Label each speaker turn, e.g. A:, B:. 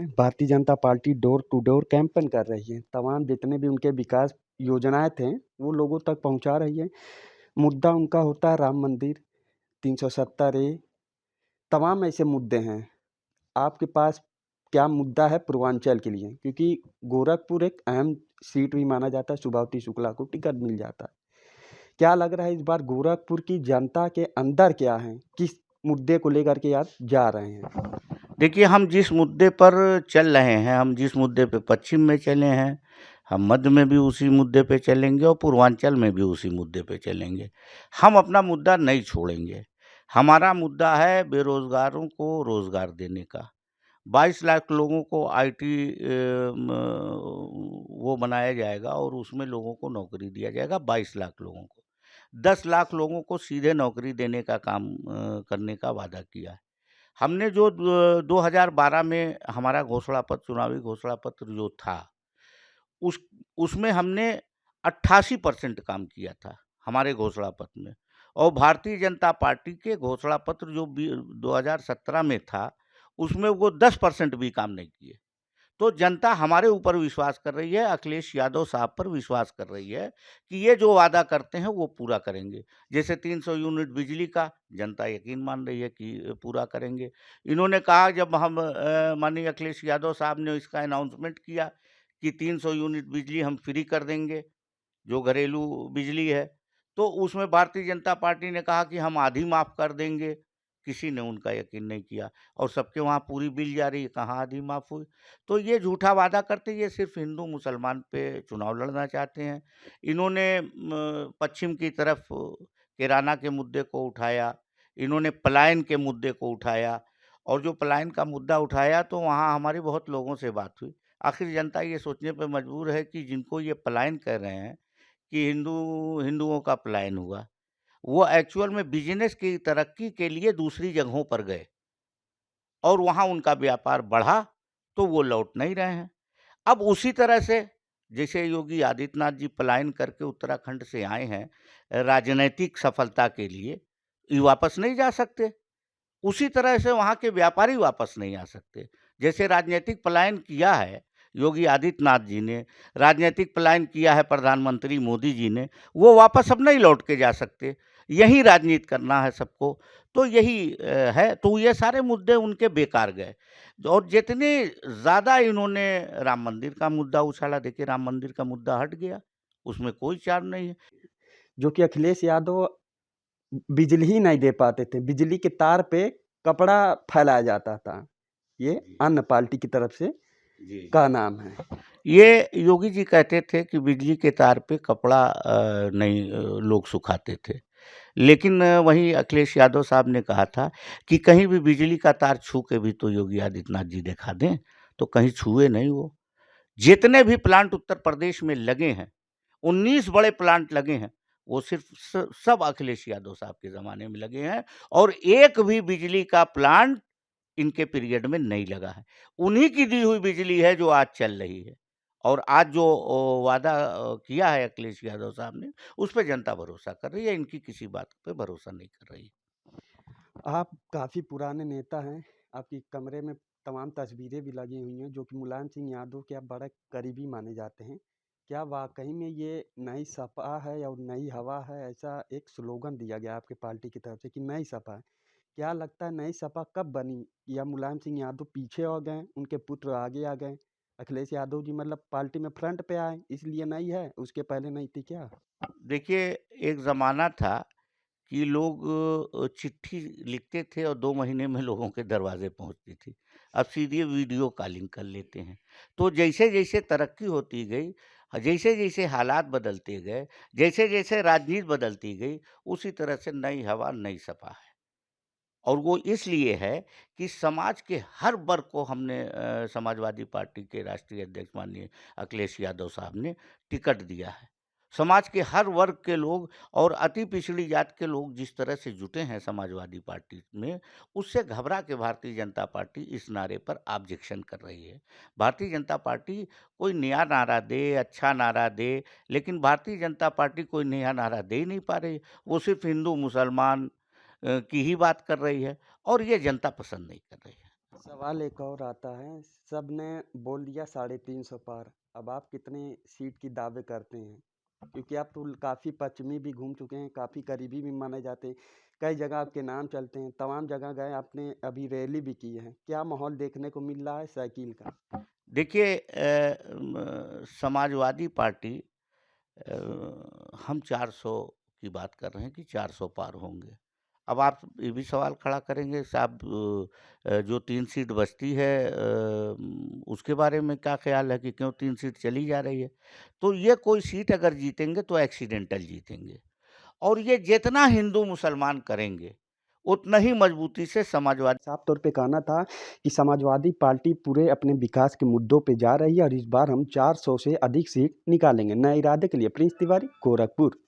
A: भारतीय Janata Party door to door campaign कर रही है। तमाम जितने भी उनके विकास योजनाएँ थे, वो लोगों तक पहुँचा रही है। मुद्दा उनका होता है राम मंदिर, 370 ए, तमाम ऐसे मुद्दे हैं। आपके पास क्या मुद्दा है पूर्वांचल के लिए? क्योंकि गोरखपुर एक अहम सीट भी माना जाता है, शुभावती शुक्ला को टिकट मिल जाता है। क्या लग रहा है इस बार गोरखपुर की जनता के अंदर क्या है? किस मुद्दे को लेकर के आप जा रहे हैं?
B: देखिए, हम जिस मुद्दे पर चल रहे हैं, हम जिस मुद्दे पे पश्चिम में चले हैं, हम मध्य में भी उसी मुद्दे पे चलेंगे और पूर्वांचल में भी उसी मुद्दे पे चलेंगे। हम अपना मुद्दा नहीं छोड़ेंगे। हमारा मुद्दा है बेरोज़गारों को रोज़गार देने का। 22 लाख लोगों को आईटी वो बनाया जाएगा और उसमें लोगों को नौकरी दिया जाएगा 22 लाख लोगों को। 10 लाख लोगों को सीधे नौकरी देने का काम करने का वादा किया है। हमने जो 2012 में हमारा घोषणा पत्र चुनावी घोषणा पत्र जो था, उस उसमें हमने 88% काम किया था हमारे घोषणा पत्र में। और भारतीय जनता पार्टी के घोषणा पत्र जो 2017 में था, उसमें वो 10% भी काम नहीं किए। तो जनता हमारे ऊपर विश्वास कर रही है, अखिलेश यादव साहब पर विश्वास कर रही है कि ये जो वादा करते हैं वो पूरा करेंगे। जैसे 300 यूनिट बिजली का जनता यकीन मान रही है कि पूरा करेंगे। इन्होंने कहा जब हम माननीय अखिलेश यादव साहब ने इसका अनाउंसमेंट किया कि 300 यूनिट बिजली हम फ्री कर देंगे, जो घरेलू बिजली है, तो उसमें भारतीय जनता पार्टी ने कहा कि हम आधी माफ़ कर देंगे। किसी ने उनका यकीन नहीं किया और सबके वहाँ पूरी बिल जा रही है, कहाँ आधी माफ़ हुई। तो ये झूठा वादा करते, ये सिर्फ़ हिंदू मुसलमान पे चुनाव लड़ना चाहते हैं। इन्होंने पश्चिम की तरफ किराना के मुद्दे को उठाया, इन्होंने पलायन के मुद्दे को उठाया और जो पलायन का मुद्दा उठाया तो वहाँ हमारी बहुत लोगों से बात हुई। आखिर जनता ये सोचने पे मजबूर है कि जिनको ये पलायन कह रहे हैं कि हिंदुओं का पलायन हुआ, वो एक्चुअल में बिज़नेस की तरक्की के लिए दूसरी जगहों पर गए और वहाँ उनका व्यापार बढ़ा, तो वो लौट नहीं रहे हैं। अब उसी तरह से जैसे योगी आदित्यनाथ जी पलायन करके उत्तराखंड से आए हैं, राजनैतिक सफलता के लिए, ये वापस नहीं जा सकते। उसी तरह से वहाँ के व्यापारी वापस नहीं आ सकते। जैसे राजनीतिक पलायन किया है योगी आदित्यनाथ जी ने, राजनीतिक पलायन किया है प्रधानमंत्री मोदी जी ने, वो वापस अब नहीं लौट के जा सकते। यहीं राजनीति करना है सबको, तो यही है। तो ये सारे मुद्दे उनके बेकार गए और जितने ज़्यादा इन्होंने राम मंदिर का मुद्दा उछाला, देखिए राम मंदिर का मुद्दा हट गया, उसमें कोई चार्म नहीं है।
A: जो कि अखिलेश यादव बिजली ही नहीं दे पाते थे, बिजली के तार पे कपड़ा फैलाया जाता था। ये
B: जी,
A: अन्य पार्टी की तरफ से
B: जी।
A: का नाम है।
B: ये योगी जी कहते थे कि बिजली के तार पे कपड़ा नहीं लोग सुखाते थे। लेकिन वहीं अखिलेश यादव साहब ने कहा था कि कहीं भी बिजली का तार छू के भी तो योगी आदित्यनाथ जी दिखा दें, तो कहीं छुए नहीं वो। जितने भी प्लांट उत्तर प्रदेश में लगे हैं, 19 बड़े प्लांट लगे हैं, वो सिर्फ सब अखिलेश यादव साहब के ज़माने में लगे हैं और एक भी बिजली का प्लांट इनके पीरियड में नहीं लगा है। उन्हीं की दी हुई बिजली है जो आज चल रही है और आज जो वादा किया है अखिलेश यादव साहब ने, उस पे जनता भरोसा कर रही है, इनकी किसी बात पे भरोसा नहीं कर रही है।
A: आप काफ़ी पुराने नेता हैं, आपकी कमरे में तमाम तस्वीरें भी लगी हुई हैं, जो कि मुलायम सिंह यादव के आप बड़े करीबी माने जाते हैं। क्या वाक़ई में ये नई सपा है और नई हवा है? ऐसा एक स्लोगन दिया गया आपकी पार्टी की तरफ से कि नई सपा है। क्या लगता है नई सपा कब बनी? या मुलायम सिंह यादव पीछे हो गए, उनके पुत्र आगे आ गए? अखिलेश यादव जी मतलब पार्टी में फ्रंट पे आए, इसलिए नई है, उसके पहले नहीं थी क्या?
B: देखिए, एक ज़माना था कि लोग चिट्ठी लिखते थे और 2 महीने में लोगों के दरवाज़े पहुँचती थी। अब सीधे वीडियो कॉलिंग कर लेते हैं। तो जैसे-जैसे तरक्की होती गई, जैसे-जैसे हालात बदलते गए, जैसे-जैसे राजनीति बदलती गई, उसी तरह से नई हवा, नई सपा है। और वो इसलिए है कि समाज के हर वर्ग को हमने समाजवादी पार्टी के राष्ट्रीय अध्यक्ष माननीय अखिलेश यादव साहब ने टिकट दिया है। समाज के हर वर्ग के लोग और अति पिछड़ी जात के लोग जिस तरह से जुटे हैं समाजवादी पार्टी में, उससे घबरा के भारतीय जनता पार्टी इस नारे पर ऑब्जेक्शन कर रही है। भारतीय जनता पार्टी कोई नया नारा दे, अच्छा नारा दे, लेकिन भारतीय जनता पार्टी कोई नया नारा दे ही नहीं पा रही। वो सिर्फ़ हिंदू, मुसलमान की ही बात कर रही है और ये जनता पसंद नहीं कर रही है।
A: सवाल एक और आता है, सबने बोल दिया 350 पार, अब आप कितने सीट की दावे करते हैं? क्योंकि आप तो काफ़ी पश्चिमी भी घूम चुके हैं, काफ़ी करीबी भी माने जाते हैं, कई जगह आपके नाम चलते हैं, तमाम जगह गए, आपने अभी रैली भी की है, क्या माहौल देखने को मिल रहा है साइकिल का?
B: देखिए समाजवादी पार्टी हम 400 की बात कर रहे हैं कि 400 पार होंगे। अब आप ये भी सवाल खड़ा करेंगे साहब जो 3 सीट बचती है उसके बारे में क्या ख़्याल है कि क्यों 3 सीट चली जा रही है? तो ये कोई सीट अगर जीतेंगे तो एक्सीडेंटल जीतेंगे और ये जितना हिंदू-मुसलमान करेंगे, उतना ही मज़बूती से समाजवादी
A: साफ तौर पे कहना था कि समाजवादी पार्टी पूरे अपने विकास के मुद्दों पे जा रही है और इस बार हम 400 से अधिक सीट निकालेंगे। नए इरादे के लिए प्रिंस तिवारी, गोरखपुर।